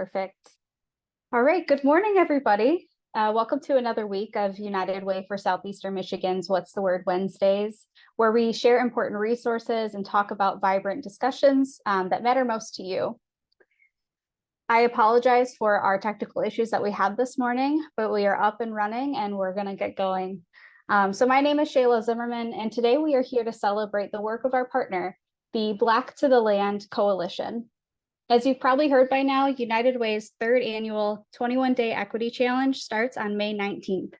Perfect. All right. Good morning, everybody. Welcome to another week of United Way for Southeastern Michigan's What's the Word Wednesdays, where we share important resources and talk about vibrant discussions that matter most to you. I apologize for our technical issues that we had this morning, but we are up and running and we're going to get going. So my name is Shayla Zimmerman, and today we are here to celebrate the work of our partner, the Black to the Land Coalition. As you've probably heard by now, United Way's third annual 21-Day Equity Challenge starts on May 19th.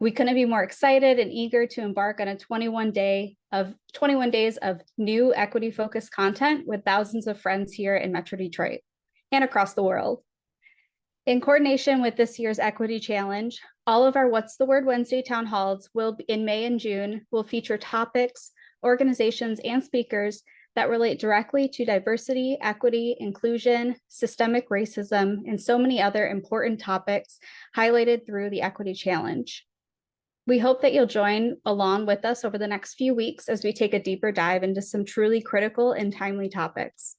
We couldn't be more excited and eager to embark on a 21 days of new equity-focused content with thousands of friends here in Metro Detroit and across the world. In coordination with this year's Equity Challenge, all of our What's the Word Wednesday town halls in May and June will feature topics, organizations, and speakers that relate directly to diversity, equity, inclusion, systemic racism, and so many other important topics highlighted through the Equity Challenge. We hope that you'll join along with us over the next few weeks as we take a deeper dive into some truly critical and timely topics.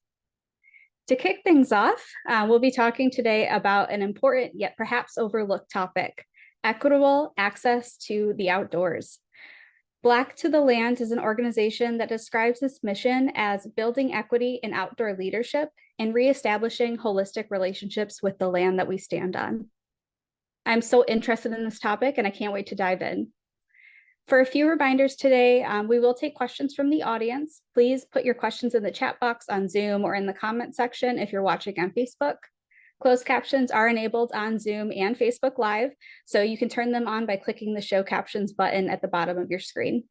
To kick things off, we'll be talking today about an important yet perhaps overlooked topic: equitable access to the outdoors. Black to the Land is an organization that describes its mission as building equity in outdoor leadership and reestablishing holistic relationships with the land that we stand on. I'm so interested in this topic and I can't wait to dive in. For a few reminders today, we will take questions from the audience. Please put your questions in the chat box on Zoom or in the comment section if you're watching on Facebook. Closed captions are enabled on Zoom and Facebook Live, so you can turn them on by clicking the Show Captions button at the bottom of your screen.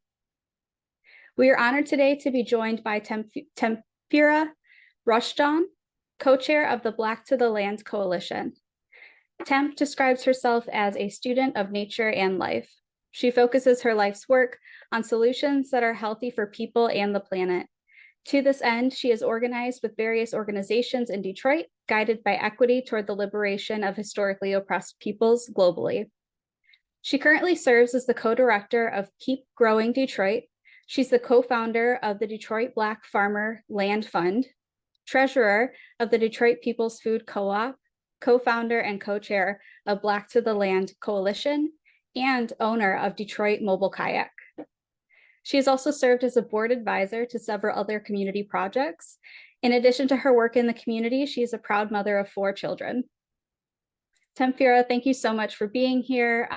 We are honored today to be joined by Temfira Rushdan, co-chair of the Black to the Land Coalition. Temp describes herself as a student of nature and life. She focuses her life's work on solutions that are healthy for people and the planet. To this end, she is organized with various organizations in Detroit, guided by equity toward the liberation of historically oppressed peoples globally. She currently serves as the co-director of Keep Growing Detroit. She's the co-founder of the Detroit Black Farmer Land Fund, treasurer of the Detroit People's Food Co-op, co-founder and co-chair of Black to the Land Coalition, and owner of Detroit Mobile Kayak. She has also served as a board advisor to several other community projects. In addition to her work in the community, she is a proud mother of 4 children. Temfira, thank you so much for being here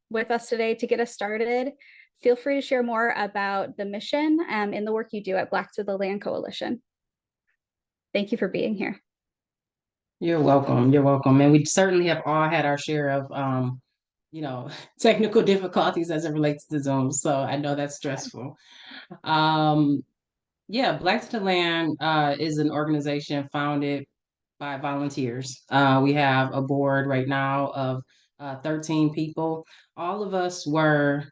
with us today. To get us started, feel free to share more about the mission and the work you do at Black to the Land Coalition. Thank you for being here. You're welcome. You're welcome. And we certainly have all had our share of technical difficulties as it relates to Zoom. So I know that's stressful. Black to the Land is an organization founded by volunteers. We have a board right now of 13 people. All of us are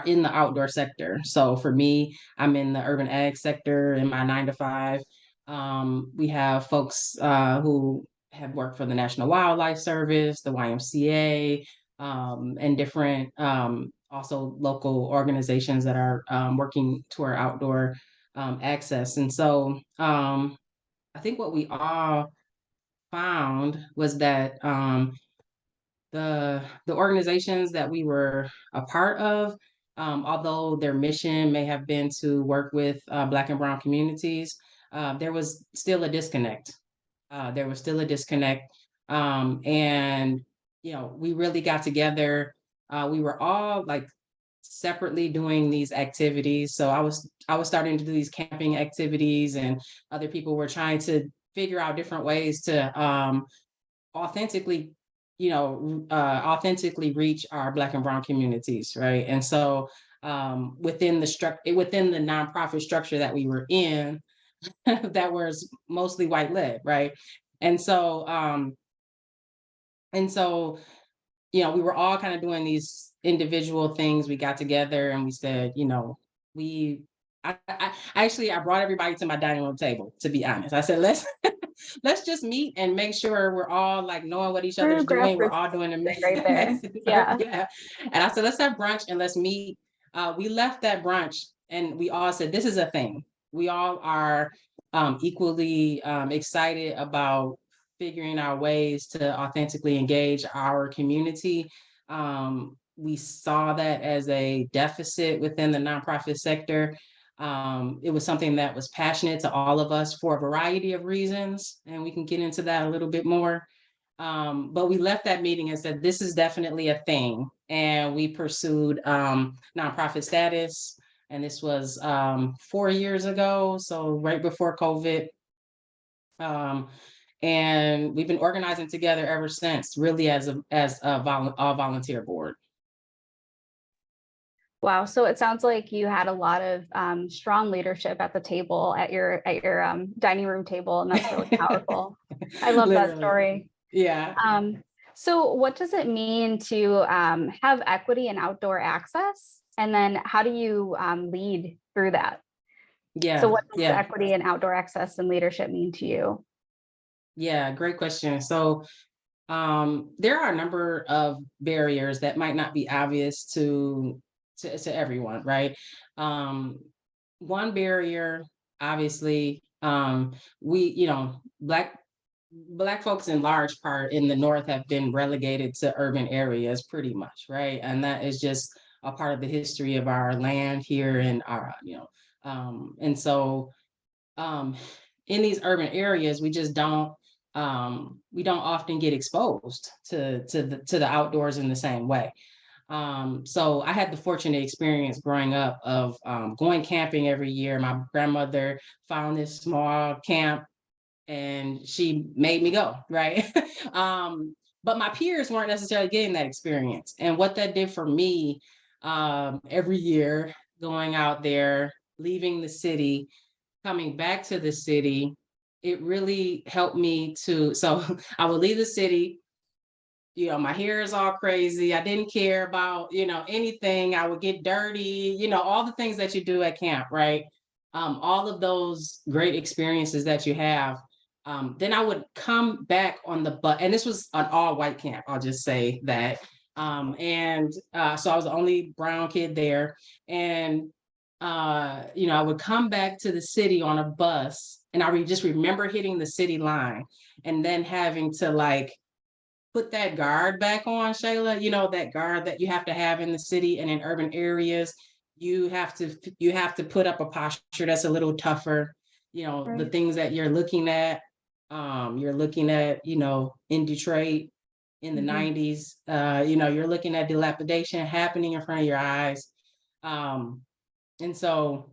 in the outdoor sector. So for me, I'm in the urban ag sector in my 9 to 5. We have folks who have worked for the National Wildlife Service, the YMCA, and different also local organizations that are working toward outdoor access. And so I think what we all found was that the organizations that we were a part of, although their mission may have been to work with Black and Brown communities, there was still a disconnect. And we really got together. We were all like separately doing these activities. So I was starting to do these camping activities, and other people were trying to figure out different ways to authentically reach our Black and Brown communities, right? And so within the nonprofit structure that we were in, that was mostly white led, right? And so we were all kind of doing these individual things. We got together and we said, I brought everybody to my dining room table, to be honest. I said, let's just meet and make sure we're all like knowing what each other's doing. We're all doing the right there. Yeah. And I said, let's have brunch and let's meet. We left that brunch and we all said, this is a thing. We all are equally excited about figuring out ways to authentically engage our community. We saw that as a deficit within the nonprofit sector. It was something that was passionate to all of us for a variety of reasons, and we can get into that a little bit more. But we left that meeting and said, this is definitely a thing. And we pursued nonprofit status. And this was 4 years ago, so right before COVID. Um, and we've been organizing together ever since, really as a volunteer board. Wow. So it sounds like you had a lot of strong leadership at the table at your dining room table, and that's really powerful. I love that Literally. story. Yeah. So what does it mean to have equity and outdoor access? And then how do you lead through that? So Yeah. what does Yeah. equity and outdoor access and leadership mean to you? Yeah. Great question. So there are a number of barriers that might not be obvious to everyone, right? Um, one barrier, obviously, we, Black folks in large part in the North have been relegated to urban areas pretty much, right? And that is just a part of the history of our land here and our, and so um, in these urban areas, we don't often get exposed to the outdoors in the same way. So I had the fortunate experience growing up of going camping every year. My grandmother found this small camp and she made me go, right? But my peers weren't necessarily getting that experience. And what that did for me every year, going out there, leaving the city, coming back to the city, it really helped me to. So I would leave the city, my hair is all crazy. I didn't care about, anything. I would get dirty, all the things that you do at camp, right? All of those great experiences that you have. Then I would come back on the bus, and this was an all white camp, I'll just say that. And so I was the only brown kid there. And I would come back to the city on a bus, and I just remember hitting the city line and then having to like put that guard back on, Shayla, that guard that you have to have in the city and in urban areas. You have to put up a posture that's a little tougher. The Right. things that you're looking at, in Detroit in the Mhm. 90s, you're looking at dilapidation happening in front of your eyes. Um, and so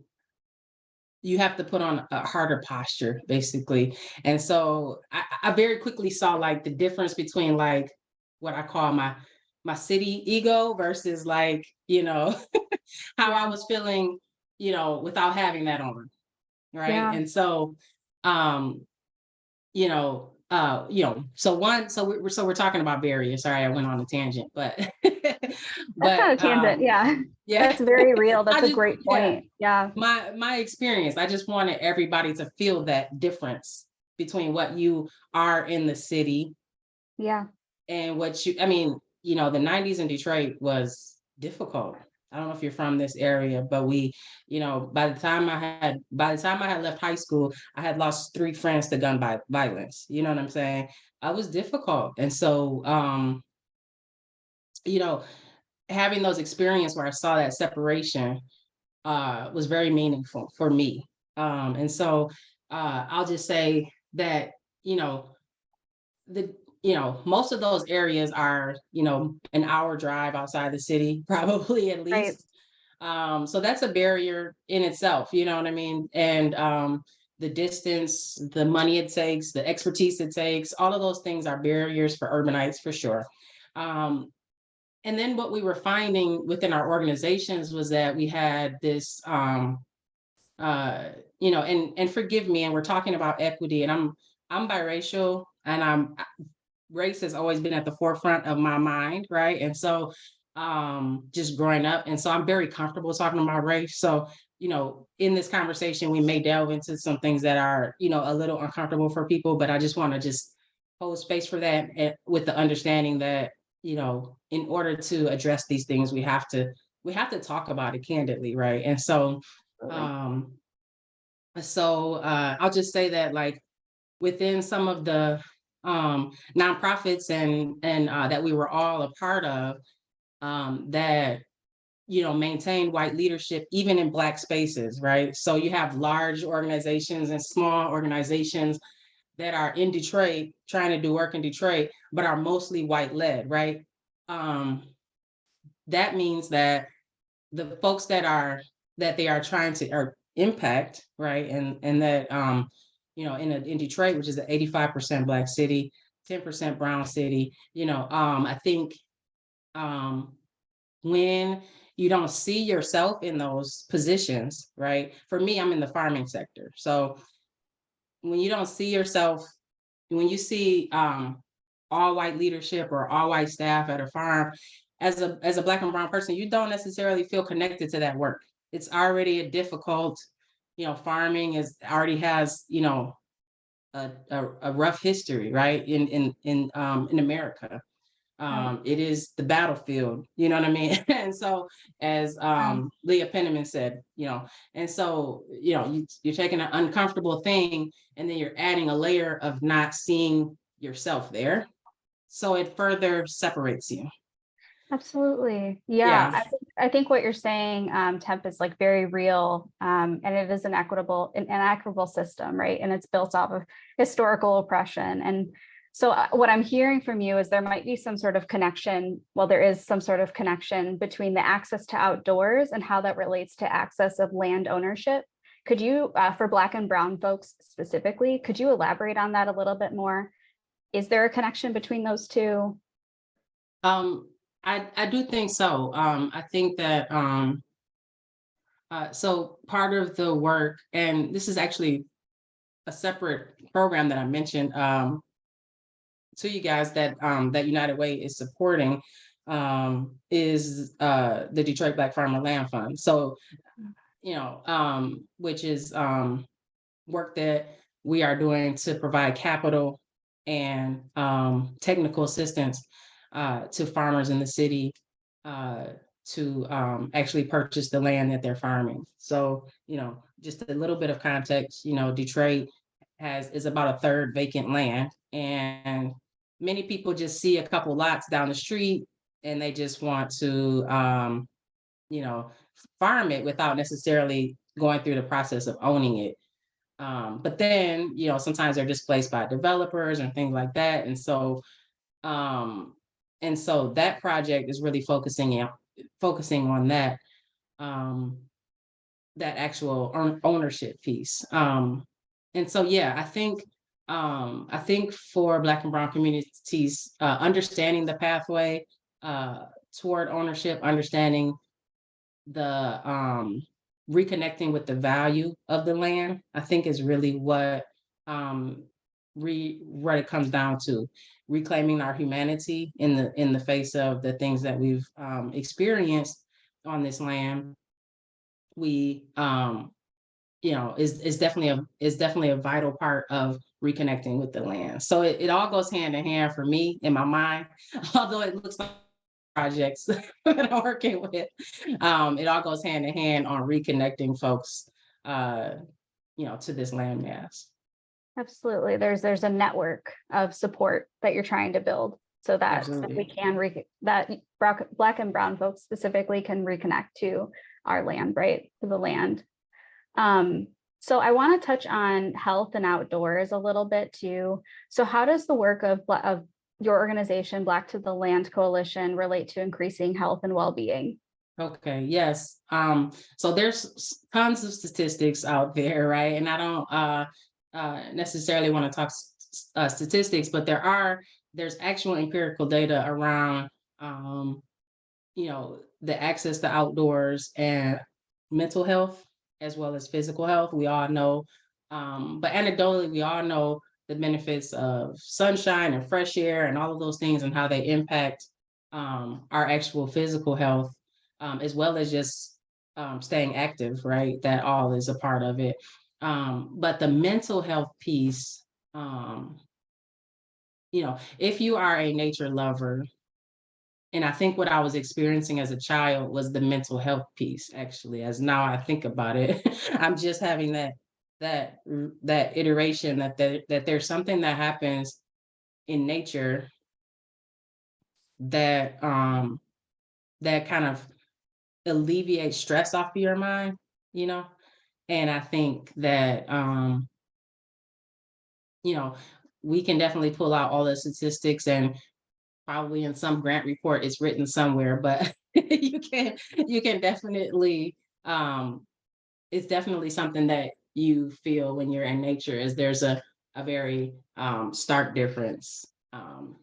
you have to put on a harder posture, basically. And so I very quickly saw like the difference between like what I call my city ego versus like, how I Yeah. was feeling, without having that on. Right. Yeah. And so um so we're talking about barriers. Sorry, I went on a tangent, but That's not a but tangent. Yeah. yeah, That's very real. I That's a just great yeah, point. Yeah. my experience. I just wanted everybody to feel that difference between what you are in the city Yeah. and what you. I mean, the '90s in Detroit was difficult. I don't know if you're from this area, but by the time I had left high school, I had lost 3 friends to gun violence. You know what I'm saying? I was difficult, and so you know, having those experiences where I saw that separation was very meaningful for me. And so I'll just say that, you know, the most of those areas are, an hour drive outside the city, probably at Right. least. So that's a barrier in itself, you know what I mean? And the distance, the money it takes, the expertise it takes, all of those things are barriers for urbanites for sure. Um, and then what we were finding within our organizations was that we had this uh and forgive me, and we're talking about equity, and I'm biracial, and race has always been at the forefront of my mind, right? And so just growing up, and so I'm very comfortable talking about race. So in this conversation we may delve into some things that are a little uncomfortable for people, but I just want to just hold space for that, with the understanding that in order to address these things we have to talk about it candidly, right? And so Absolutely. um So I'll just say that like within some of the nonprofits and that we were all a part of, that maintain white leadership even in Black spaces, right? So you have large organizations and small organizations that are in Detroit trying to do work in Detroit, but are mostly white led, right? Um, that means that the folks that they are trying to or impact, right? And that in Detroit, which is an 85% Black city, 10% brown city, I think um when you don't see yourself in those positions, right? For me, I'm in the farming sector. So when you don't see yourself, when you see all white leadership or all white staff at a farm, as a Black and brown person, you don't necessarily feel connected to that work. It's already a difficult, farming is already has, a rough history, right? In America. Right. It is the battlefield, you know what I mean? And so, as Um, Leah Penniman said, and so, you're taking an uncomfortable thing and then you're adding a layer of not seeing yourself there. So it further separates you. Absolutely. Yeah. Yeah. I think what you're saying, Temp, is like very real. And it is an equitable system, right? And it's built off of historical oppression. And so what I'm hearing from you is there might be some sort of connection. Well, there is some sort of connection between the access to outdoors and how that relates to access of land ownership. Could you, for Black and brown folks specifically, could you elaborate on that a little bit more? Is there a connection between those two? Um, I do think so. I think that so part of the work, and this is actually a separate program that I mentioned to you guys that United Way is supporting, is the Detroit Black Farmer Land Fund. So, which is work that we are doing to provide capital and technical assistance to farmers in the city uh, to actually purchase the land that they're farming. So, just a little bit of context, Detroit is about a third vacant land, and many people just see a couple lots down the street and they just want to you know farm it without necessarily going through the process of owning it. But then, sometimes they're displaced by developers and things like that. Um, and so that project is really focusing on um, that actual ownership piece. And so, yeah, I think for Black and brown communities, understanding the pathway toward ownership, understanding the reconnecting with the value of the land, I think is really um, what it comes down to, reclaiming our humanity in the face of the things that we've experienced on this land. We is definitely a vital part of reconnecting with the land. So it all goes hand in hand for me in my mind, although it looks like projects that I'm working with. It all goes hand in hand on reconnecting folks, uh, to this landmass. Absolutely. There's a network of support that you're trying to build so that we Absolutely. can that Black and brown folks specifically can reconnect to our land, right? To the land. So I want to touch on health and outdoors a little bit too. So how does the work of your organization, Black to the Land Coalition, relate to increasing health and well-being? Okay, yes. So there's tons of statistics out there, right? And I don't necessarily want to talk statistics, but there's actual empirical data around the access to outdoors and mental health as well as physical health. We all know, but anecdotally, we all know the benefits of sunshine and fresh air and all of those things and how they impact our actual physical health, as well as just staying active, right? That all is a part of it. But the mental health piece, if you are a nature lover, and I think what I was experiencing as a child was the mental health piece, actually, as now I think about it. I'm just having that that iteration that there's something that happens in nature that that kind of alleviates stress off of your mind, you know? And I think that you know, we can definitely pull out all the statistics and probably in some grant report it's written somewhere, but you can definitely it's definitely something that you feel when you're in nature is there's a very stark difference. Um,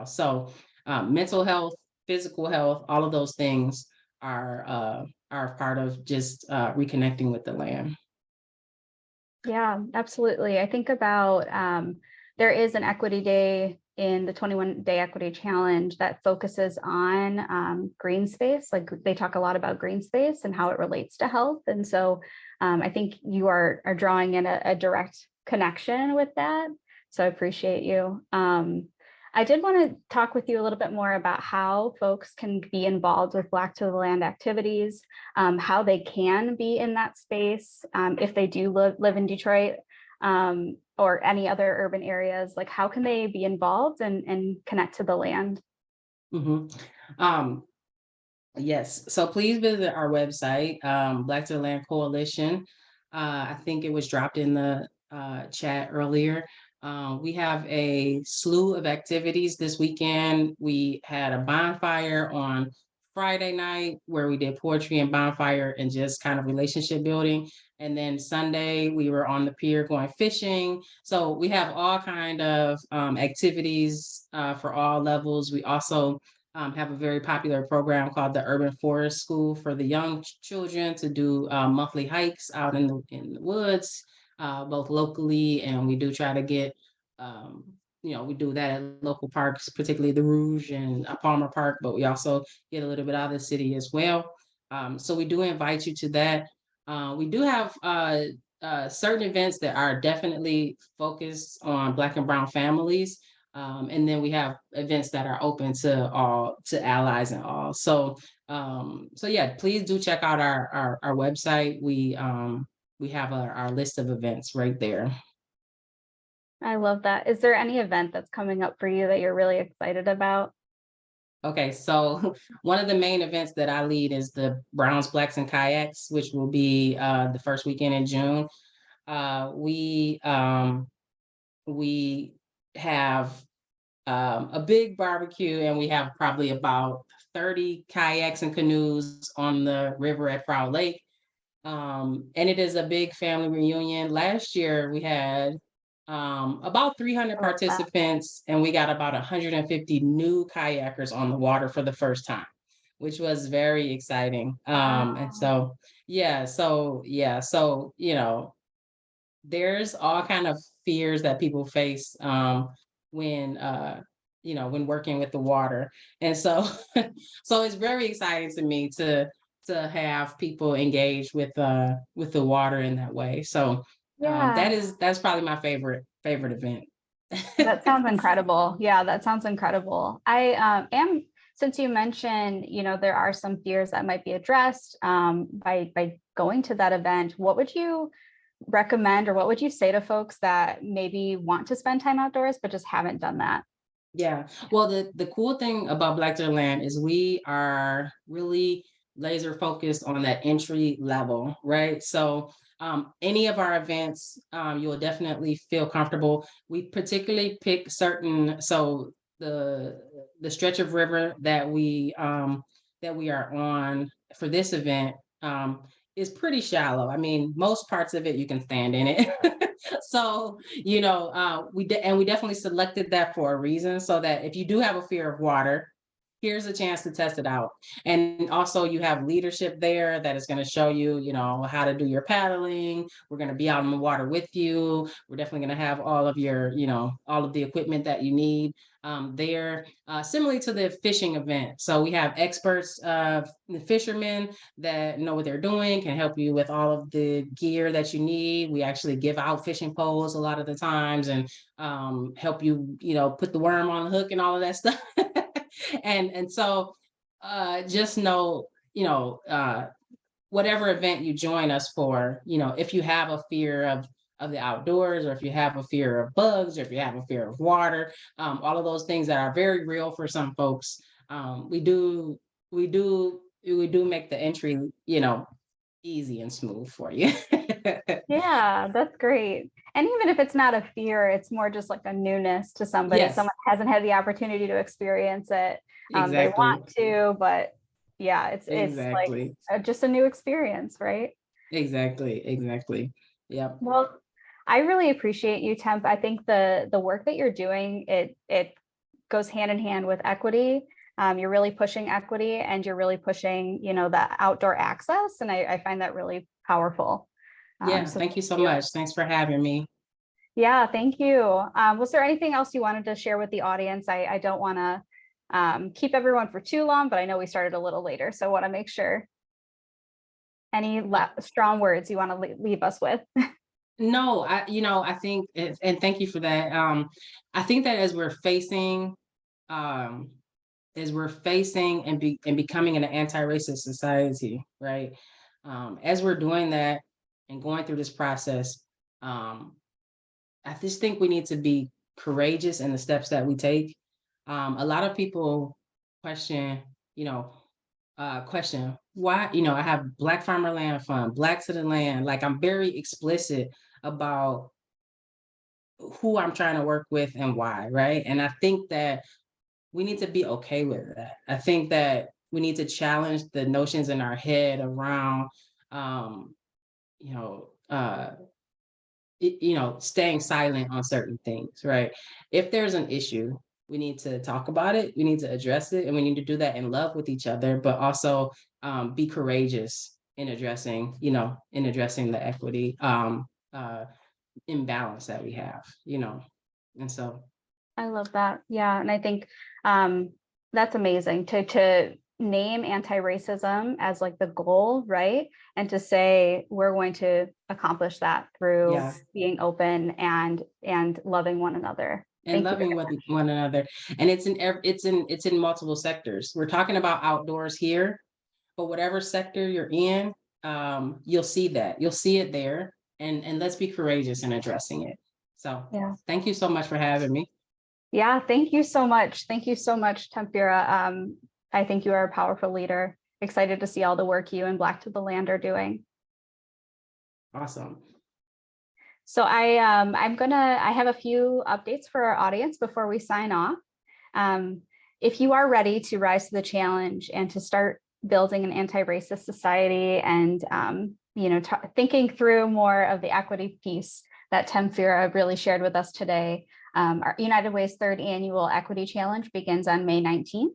so mental health, physical health, all of those things are part of just reconnecting with the land. Yeah, absolutely. I think about there is an equity day in the 21-day equity challenge that focuses on green space. Like they talk a lot about green space and how it relates to health. And so I think you are drawing in a direct connection with that. So I appreciate you. I did want to talk with you a little bit more about how folks can be involved with Black to the Land activities, how they can be in that space if they do live in Detroit or any other urban areas. Like how can they be involved and connect to the land? Mhm. Um, yes, so please visit our website, Black to the Land Coalition. I think it was dropped in the chat earlier. We have a slew of activities this weekend. We had a bonfire on Friday night where we did poetry and bonfire and just kind of relationship building. And then Sunday we were on the pier going fishing. So we have all kind of activities for all levels. We also have a very popular program called the Urban Forest School for the young children to do monthly hikes out in the woods, both locally, and we do try to get, um, we do that at local parks, particularly the Rouge and Palmer Park, but we also get a little bit out of the city as well. So we do invite you to that. We do have certain events that are definitely focused on Black and Brown families. And then we have events that are open to allies and all. So yeah, please do check out our website. We have our list of events right there. I love that. Is there any event that's coming up for you that you're really excited about? Okay, so one of the main events that I lead is the Browns, Blacks, and Kayaks, which will be the first weekend in June. We have a big barbecue, and we have probably about 30 kayaks and canoes on the river at Frog Lake. And it is a big family reunion. Last year we had about 300 I love that. participants, and we got about 150 new kayakers on the water for the first time, which was very exciting. And Wow. so, so there's all kind of fears that people face when when working with the water, and so so it's very exciting to me to have people engage with the water in that way. So Yeah. that's probably my favorite event. That sounds incredible. Yeah, that sounds incredible. I am, since you mentioned, there are some fears that might be addressed by going to that event. What would you recommend, or what would you say to folks that maybe want to spend time outdoors but just haven't done that? Yeah. Well, the cool thing about Black to the Land is we are really laser focused on that entry level, right? So any of our events, you will definitely feel comfortable. We particularly pick certain, so the stretch of river that we are on for this event is pretty shallow. I mean, most parts of it you can stand in it. So we definitely selected that for a reason, so that if you do have a fear of water, here's a chance to test it out. And also you have leadership there that is going to show you, how to do your paddling. We're going to be out in the water with you. We're definitely going to have all of your, all of the equipment that you need there, similarly to the fishing event. So we have experts, the fishermen that know what they're doing, can help you with all of the gear that you need. We actually give out fishing poles a lot of the times, and help you, put the worm on the hook and all of that stuff. And so just know, whatever event you join us for, if you have a fear of the outdoors, or if you have a fear of bugs, or if you have a fear of water, all of those things that are very real for some folks, we do make the entry, easy and smooth for you. Yeah, that's great. And even if it's not a fear, it's more just like a newness to somebody. Yes, Someone hasn't had the opportunity to experience it. They exactly, want to, but yeah, it's like exactly, just a new experience, right? exactly. Yep. Well, I really appreciate you, Temp. I think the work that you're doing, it goes hand in hand with equity. You're really pushing equity, and you're really pushing, the outdoor access. And I find that really powerful. Yeah, So thank you thank so you. much. Thanks for having me. Yeah, thank you. Was there anything else you wanted to share with the audience? I don't want to keep everyone for too long, but I know we started a little later, so I want to make sure. Any strong words you want to leave us with? No, I think, and thank you for that. I think that um, as we're facing and becoming an anti-racist society, right? As we're doing that and going through this process, um, I just think we need to be courageous in the steps that we take. A lot of people question, you know, question why, I have Black Farmer Land Fund, Black to the Land. Like, I'm very explicit about who I'm trying to work with and why, right? And I think that we need to be okay with that. I think that we need to challenge the notions in our head around, um, you know, uh, staying silent on certain things, right? If there's an issue, we need to talk about it. We need to address it, and we need to do that in love with each other, but also be courageous in addressing the equity uh, imbalance that we have. And so, I love that. Yeah, and I think um, that's amazing to name anti-racism as like the goal, right? And to say we're going to accomplish that through yeah, being open and loving one another. and Thank you very loving one another, and it's in multiple sectors. We're talking about outdoors here, but whatever sector you're in, you'll see that. You'll see it there, and let's be courageous in addressing it. So, much. Yeah. thank you so much for having me. Yeah, thank you so much. Thank you so much, Tempura. I think you are a powerful leader. Excited to see all the work you and Black to the Land are doing. Awesome. So I have a few updates for our audience before we sign off. Um, if you are ready to rise to the challenge and to start building an anti-racist society and thinking through more of the equity piece that Temfira really shared with us today, our United Way's third annual equity challenge begins on May 19th.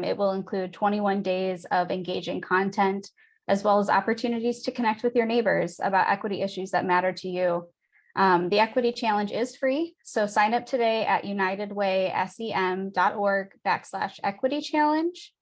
It will include 21 days of engaging content, as well as opportunities to connect with your neighbors about equity issues that matter to you. The Equity Challenge is free, so sign up today at unitedwaysem.org/equity challenge.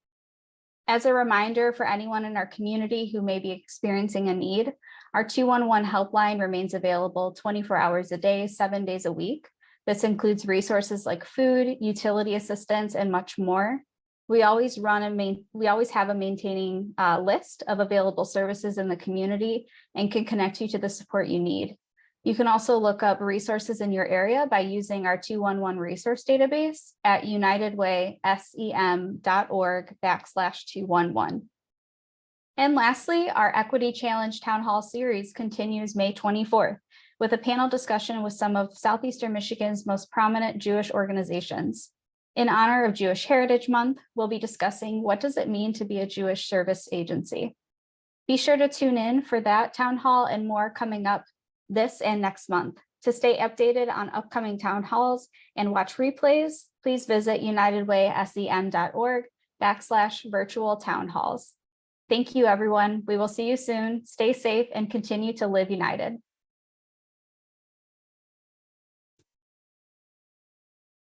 As a reminder for anyone in our community who may be experiencing a need, our 211 helpline remains available 24 hours a day, 7 days a week. This includes resources like food, utility assistance, and much more. We always have a maintaining list of available services in the community and can connect you to the support you need. You can also look up resources in your area by using our 211 resource database at unitedwaysem.org/211. And lastly, our Equity Challenge Town Hall series continues May 24th with a panel discussion with some of Southeastern Michigan's most prominent Jewish organizations. In honor of Jewish Heritage Month, we'll be discussing what does it mean to be a Jewish service agency. Be sure to tune in for that town hall and more coming up this and next month. To stay updated on upcoming town halls and watch replays, please visit unitedwaysem.org/virtual town halls. Thank you, everyone. We will see you soon. Stay safe and continue to live united.